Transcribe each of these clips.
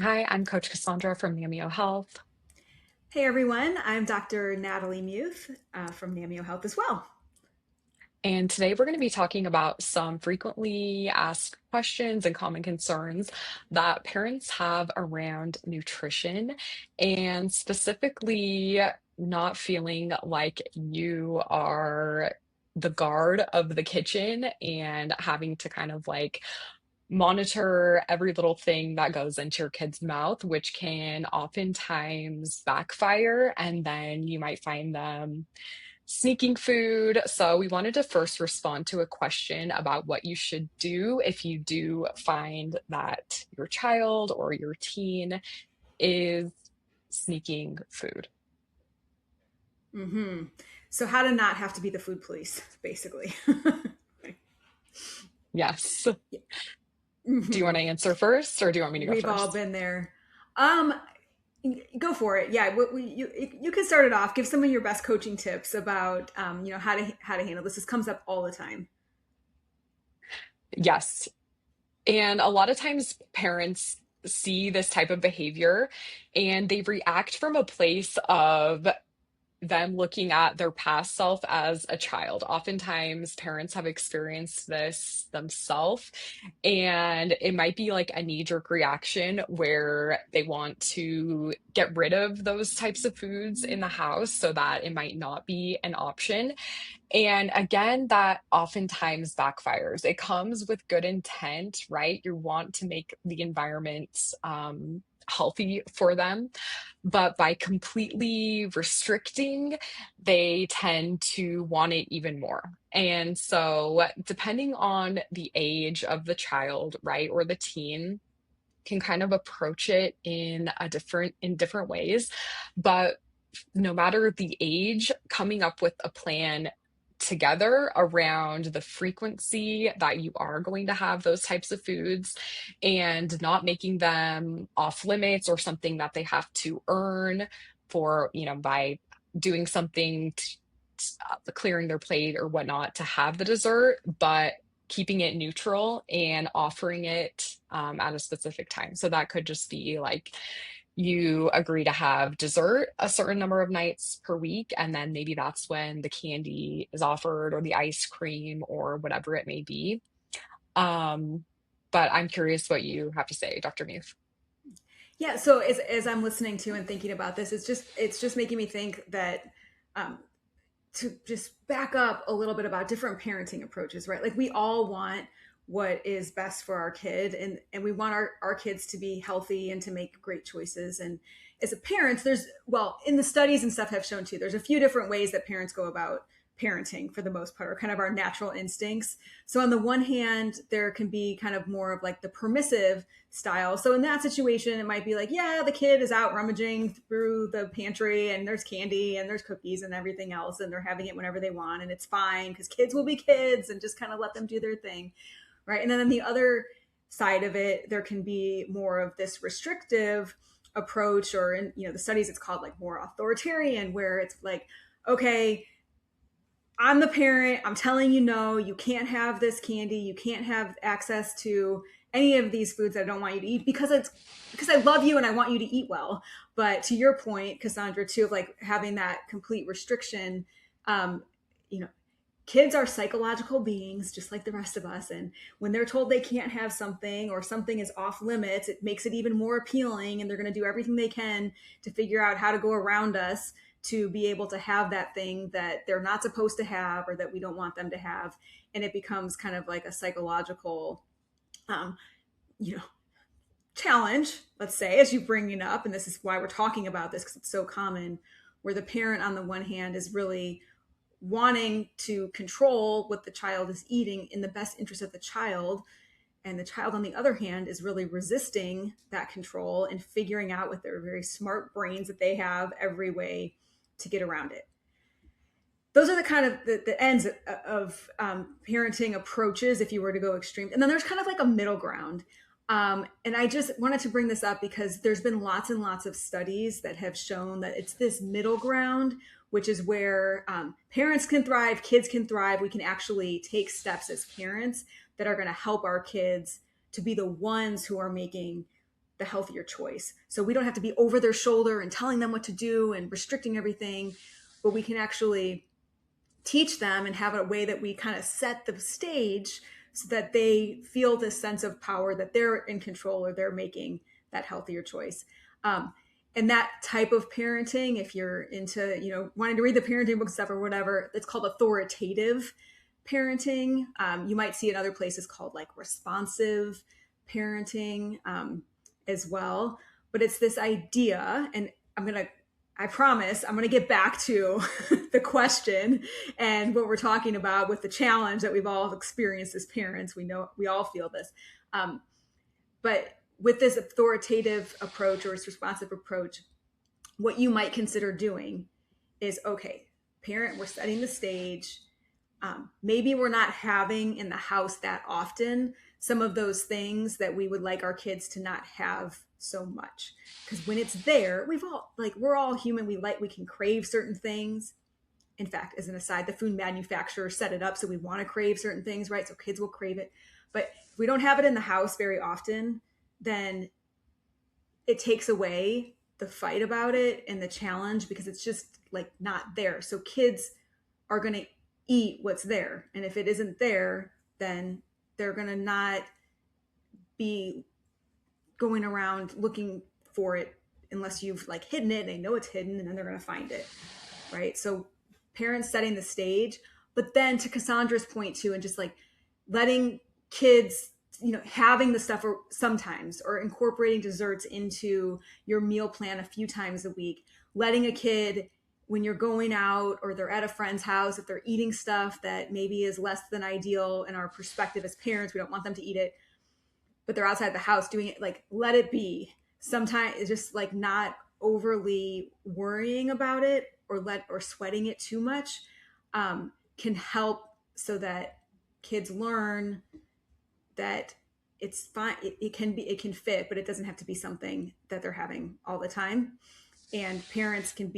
Hi, I'm Coach Cassandra from Namio Health. Hey everyone, I'm Dr. Natalie Muth from Namio Health as well. And today we're going to be talking about some frequently asked questions and common concerns that parents have around nutrition, and specifically not feeling like you are the guard of the kitchen and having to kind of like monitor every little thing that goes into your kid's mouth, which can oftentimes backfire, and then you might find them sneaking food. So, we wanted to first respond to a question about what you should do if you do find that your child or your teen is sneaking food. hmm So, how to not have to be the food police, basically. Yes. Do you want hmm to answer first or do you want me to go We've all first? been there. Um, Go for it. Yeah, you can start it off. Give some of your best coaching tips about how to handle this. This comes up all the time. Yes. And a lot of times parents see this type of behavior and they react from a place of them looking at their past self as a child. Oftentimes, parents have experienced this themselves, and it might be like a knee-jerk reaction where they want to get rid of those types of foods in the house so that it might not be an option. And again, that oftentimes backfires. It comes with good intent, right? You want to make the environment healthy for them. But by completely restricting, they tend to want it even more. And so, depending on the age of the child, right, or the teen, can kind of approach it in different ways. But no matter the age, coming up with a plan together around the frequency that you are going to have those types of foods and not making them off limits or something that they have to earn for, by doing something, clearing their plate or whatnot to have the dessert, but keeping it neutral and offering it at a specific time. So that could just be like you agree to have dessert a certain number of nights per week, and then maybe that's when the candy is offered or the ice cream or whatever it may be. Um, but I'm curious what you have to say, Dr. Muth. Yeah. So as I'm listening to and thinking about this, it's just making me think that um, to just back up a little bit about different parenting approaches, right? Like we all want what is best for our kid and we want our kids to be healthy and to make great choices. And as a parent, well, in the studies and stuff have shown too, there's a few different ways that parents go about parenting for the most part, or kind of our natural instincts. So on the one hand, there can be kind of more of like the permissive style. So in that situation, it might be like, yeah, the kid is out rummaging through the pantry and there's candy and there's cookies and everything else, and they're having it whenever they want, and it's fine because kids will be kids and just kind of let them do their thing, right? And then on the other side of it, there can be more of this restrictive approach, or in the studies, it's called like more authoritarian, where it's like, okay, I'm the parent. I'm telling you, no, you can't have this candy. You can't have access to any of these foods that I don't want you to eat because I love you and I want you to eat well. But to your point, Cassandra, too, of like having that complete restriction, um, you know, kids are psychological beings just like the rest of us. And when they're told they can't have something or something is off limits, it makes it even more appealing. And they're going to do everything they can to figure out how to go around us to be able to have that thing that they're not supposed to have or that we don't want them to have. And it becomes kind of like a psychological, um, you know, challenge, let's say, as you bring it up. And this is why we're talking about this, because it's so common, where the parent on the one hand is really wanting to control what the child is eating in the best interest of the child. And the child, on the other hand, is really resisting that control and figuring out with their very smart brains that they have every way to get around it. Those are the kind of the ends of parenting approaches if you were to go extreme. And then there's kind of like a middle ground. And I just wanted to bring this up because there's been lots and lots of studies that have shown that it's this middle ground, which is where parents can thrive, kids can thrive. We can actually take steps as parents that are going to help our kids to be the ones who are making the healthier choice. So we don't have to be over their shoulder and telling them what to do and restricting everything, but we can actually teach them and have a way that we kind of set the stage so that they feel this sense of power, that they're in control or they're making that healthier choice. Um, and that type of parenting, if you're into, wanting to read the parenting book stuff or whatever, it's called authoritative parenting. You might see in other places called like responsive parenting as well. But it's this idea, and I promise I'm going to get back to the question and what we're talking about with the challenge that we've all experienced as parents. We know we all feel this. But with this authoritative approach or this responsive approach, what you might consider doing is, okay, parent, we're setting the stage. Maybe we're not having in the house that often some of those things that we would like our kids to not have so much, because when it's there, we're all human. We can crave certain things. In fact, as an aside, the food manufacturer set it up so we want to crave certain things, right? So kids will crave it. But if we don't have it in the house very often, then it takes away the fight about it and the challenge, because it's just like not there. So kids are going to eat what's there. And if it isn't there, then they're going to not be going around looking for it unless you've like hidden it and they know it's hidden, and then they're going to find it. Right. So parents setting the stage, but then to Cassandra's point too, and just like letting kids, having the stuff or sometimes, or incorporating desserts into your meal plan a few times a week, letting a kid, when you're going out or they're at a friend's house, if they're eating stuff that maybe is less than ideal in our perspective as parents, we don't want them to eat it, but they're outside the house doing it, like let it be. Sometimes it's just like not overly worrying about it or sweating it too much can help, so that kids learn that it's fine. It can fit, but it doesn't have to be something that they're having all the time. And parents can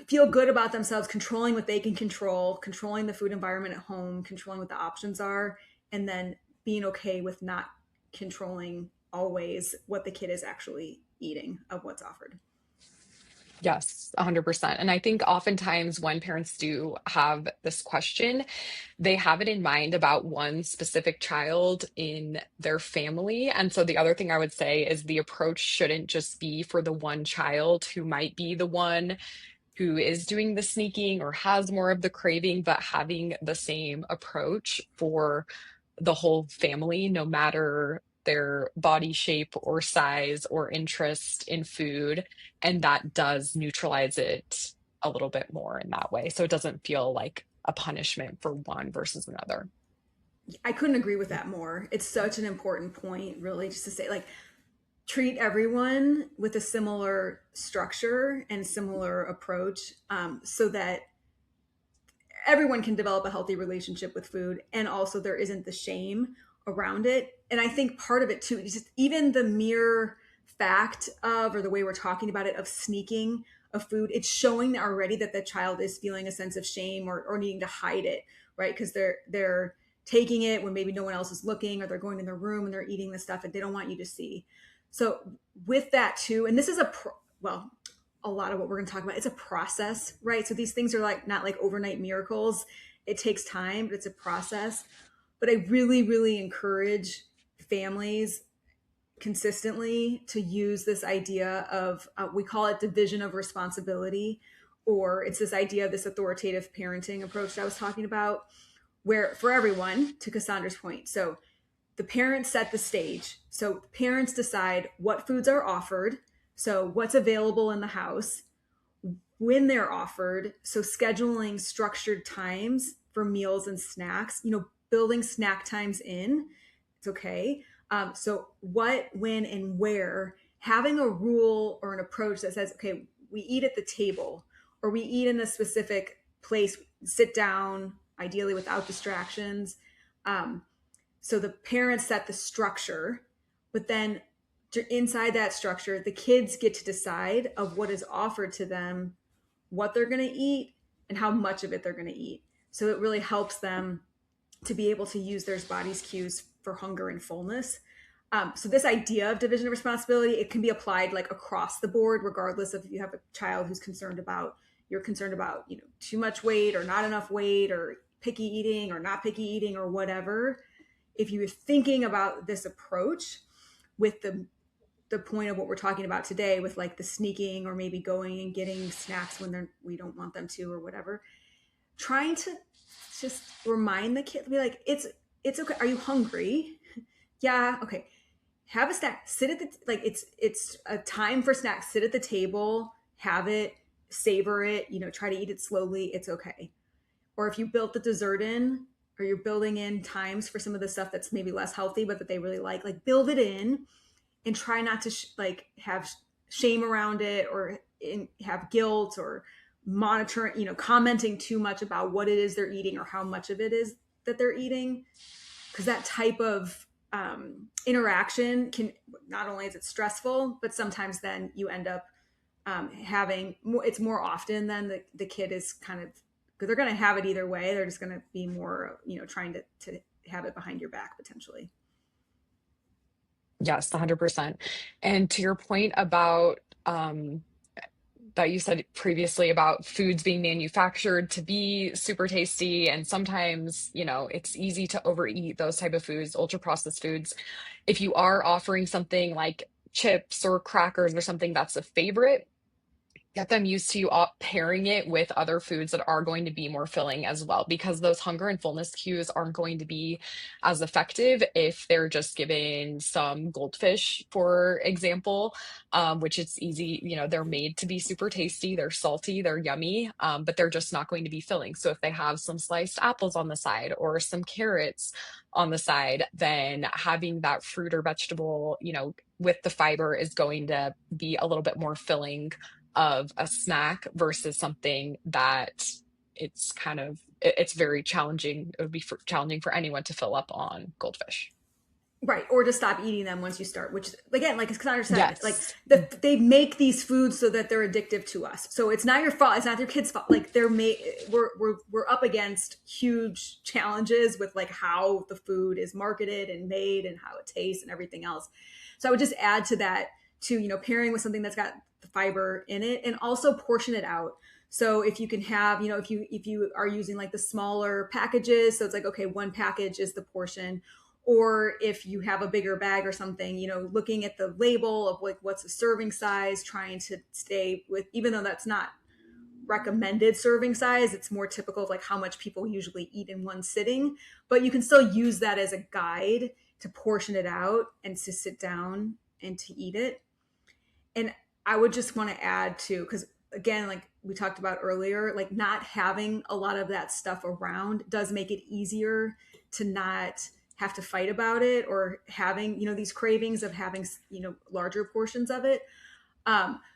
feel good about themselves, controlling what they can control, controlling the food environment at home, controlling what the options are, and then being okay with not controlling always what the kid is actually eating of what's offered. Yes, 100%. And I think oftentimes when parents do have this question, they have it in mind about one specific child in their family. And so the other thing I would say is the approach shouldn't just be for the one child who might be the one who is doing the sneaking or has more of the craving, but having the same approach for the whole family, no matter their body shape or size or interest in food. And that does neutralize it a little bit more in that way. So it doesn't feel like a punishment for one versus another. I couldn't agree with that more. It's such an important point, really, just to say, like, treat everyone with a similar structure and similar approach, so that everyone can develop a healthy relationship with food, and also there isn't the shame around it. And I think part of it too is just even the mere fact of, or the way we're talking about it, of sneaking of food, it's showing already that the child is feeling a sense of shame, or needing to hide it, right? Because they're taking it when maybe no one else is looking, or they're going in their room and they're eating the stuff that they don't want you to see. So with that too, and this is a lot of what we're going to talk about, it's a process, right? So these things are like not like overnight miracles. It takes time, but it's a process. But I really, really encourage families consistently to use this idea of, we call it division of responsibility, or it's this idea of this authoritative parenting approach that I was talking about, where for everyone, to Cassandra's point, so the parents set the stage. So parents decide what foods are offered, so what's available in the house, when they're offered. So scheduling structured times for meals and snacks, building snack times in, it's okay. So what, when, and where, having a rule or an approach that says, okay, we eat at the table, or we eat in a specific place, sit down, ideally without distractions. So the parents set the structure, but then inside that structure, the kids get to decide of what is offered to them, what they're going to eat, and how much of it they're going to eat. So it really helps them to be able to use their body's cues for hunger and fullness. So this idea of division of responsibility, it can be applied like across the board, regardless of if you have a child who's concerned about, you're concerned about, too much weight or not enough weight or picky eating or not picky eating or whatever. If you're thinking about this approach with the point of what we're talking about today, with like the sneaking or maybe going and getting snacks when we don't want them to or whatever, trying to just remind the kid, be like, it's okay. Are you hungry? Yeah. Okay. Have a snack. Sit at the, like, it's a time for snacks. Sit at the table, have it, savor it, try to eat it slowly. It's okay. Or if you built the dessert in, or you're building in times for some of the stuff that's maybe less healthy but that they really like build it in, and try not to have shame around it, or have guilt, or monitoring, commenting too much about what it is they're eating or how much of it is that they're eating. Because that type of interaction can, not only is it stressful, but sometimes then you end up having more, it's more often than the kid is kind of, because they're going to have it either way. They're just going to be more, trying to have it behind your back potentially. Yes, 100%. And to your point about that you said previously about foods being manufactured to be super tasty, and sometimes, it's easy to overeat those type of foods, ultra processed foods. If you are offering something like chips or crackers or something that's a favorite, get them used to you pairing it with other foods that are going to be more filling as well, because those hunger and fullness cues aren't going to be as effective if they're just given some goldfish, for example, which it's easy, they're made to be super tasty, they're salty, they're yummy, but they're just not going to be filling. So if they have some sliced apples on the side or some carrots on the side, then having that fruit or vegetable, with the fiber is going to be a little bit more filling of a snack versus something that it's very challenging. It would be challenging for anyone to fill up on goldfish. Right, or to stop eating them once you start, which again, like as Cassandra said, like Yes. they make these foods so that they're addictive to us. So it's not your fault. It's not their kids' fault. Like they're made. We're up against huge challenges with like how the food is marketed and made and how it tastes and everything else. So I would just add to that to, pairing with something that's got the fiber in it, and also portion it out. So if you can have, if you are using like the smaller packages, so it's like, okay, one package is the portion. Or if you have a bigger bag or something, looking at the label of like what's the serving size, trying to stay with, even though that's not recommended serving size, it's more typical of like how much people usually eat in one sitting, but you can still use that as a guide to portion it out and to sit down and to eat it. And I would just want to add too, because again, like we talked about earlier, like not having a lot of that stuff around does make it easier to not have to fight about it, or having, these cravings of having, larger portions of it.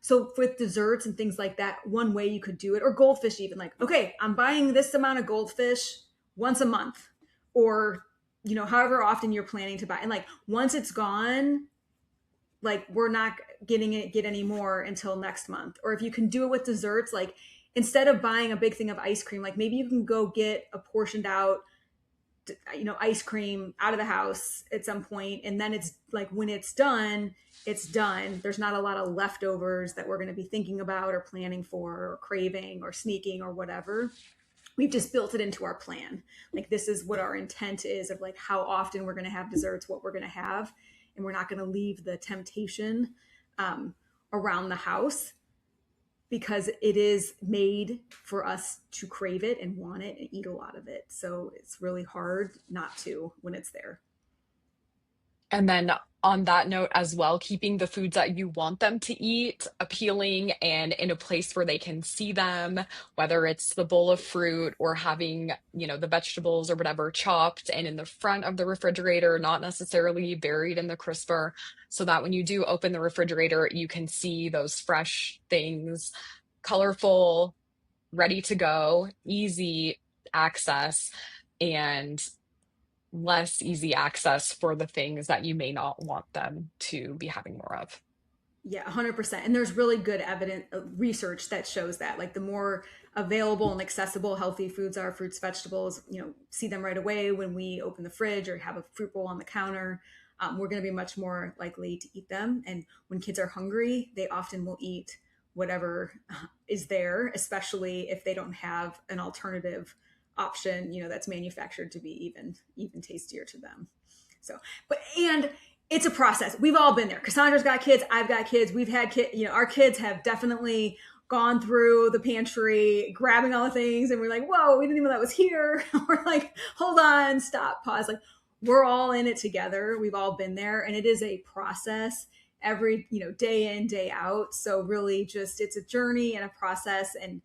So with desserts and things like that, one way you could do it, or goldfish even, like, okay, I'm buying this amount of goldfish once a month, or, however often you're planning to buy. And like, once it's gone, like we're not get any more until next month. Or if you can do it with desserts, like instead of buying a big thing of ice cream, like maybe you can go get a portioned out, ice cream out of the house at some point, and then it's like when it's done, it's done. There's not a lot of leftovers that we're going to be thinking about or planning for or craving or sneaking or whatever. We've just built it into our plan. Like this is what our intent is, of like how often we're going to have desserts, what we're going to have, and we're not going to leave the temptation around the house, because it is made for us to crave it and want it and eat a lot of it. So it's really hard not to when it's there. And then on that note as well, keeping the foods that you want them to eat appealing and in a place where they can see them, whether it's the bowl of fruit or having, the vegetables or whatever chopped and in the front of the refrigerator, not necessarily buried in the crisper, so that when you do open the refrigerator, you can see those fresh things, colorful, ready to go, easy access, and less easy access for the things that you may not want them to be having more of. Yeah, 100%. And there's really good evidence, research that shows that like the more available and accessible healthy foods are, fruits, vegetables, see them right away when we open the fridge or have a fruit bowl on the counter. we're going to be much more likely to eat them. And when kids are hungry, they often will eat whatever is there, especially if they don't have an alternative option, that's manufactured to be even tastier to them. So, and it's a process. We've all been there. Cassandra's got kids. I've got kids. We've had kids. Our kids have definitely gone through the pantry, grabbing all the things, and we're like, "Whoa, we didn't even know that was here." We're like, "Hold on, stop, pause." Like, we're all in it together. We've all been there, and it is a process every day in, day out. So really, just it's a journey and a process, and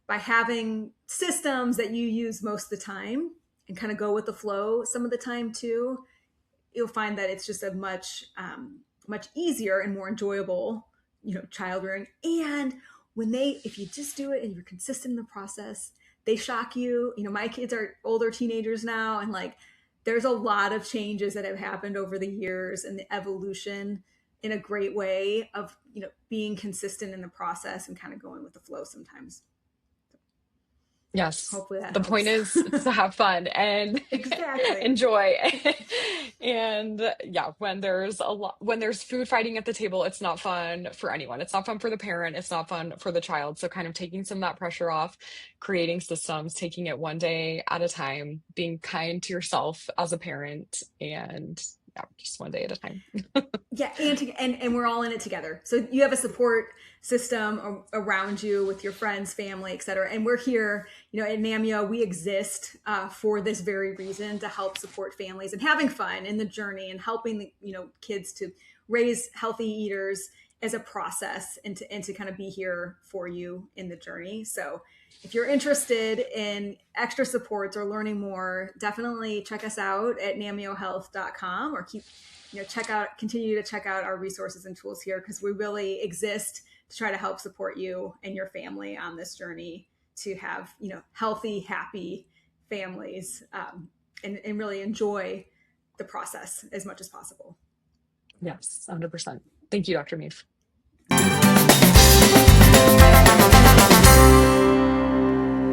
by having systems that you use most of the time and kind of go with the flow some of the time too, you'll find that it's just a much easier and more enjoyable child rearing. And if you just do it and you're consistent in the process, they shock you. My kids are older teenagers now, and like there's a lot of changes that have happened over the years and the evolution in a great way of being consistent in the process and kind of going with the flow sometimes. Yes. Hopefully that The point helps. is to have fun and Exactly. enjoy. And yeah, when there's food fighting at the table, it's not fun for anyone. It's not fun for the parent, it's not fun for the child. So kind of taking some of that pressure off, creating systems, taking it one day at a time, being kind to yourself as a parent, and yeah, just one day at a time. Yeah, and we're all in it together. So you have a support system around you with your friends, family, etc. And we're here, at Namio. We exist for this very reason, to help support families and having fun in the journey and helping kids to raise healthy eaters as a process, and to kind of be here for you in the journey. So if you're interested in extra supports or learning more, definitely check us out at namiohealth.com, or continue to check out our resources and tools here, because we really exist to try to help support you and your family on this journey to have healthy, happy families, and really enjoy the process as much as possible. Yes, 100%. Thank you, Dr. Mead.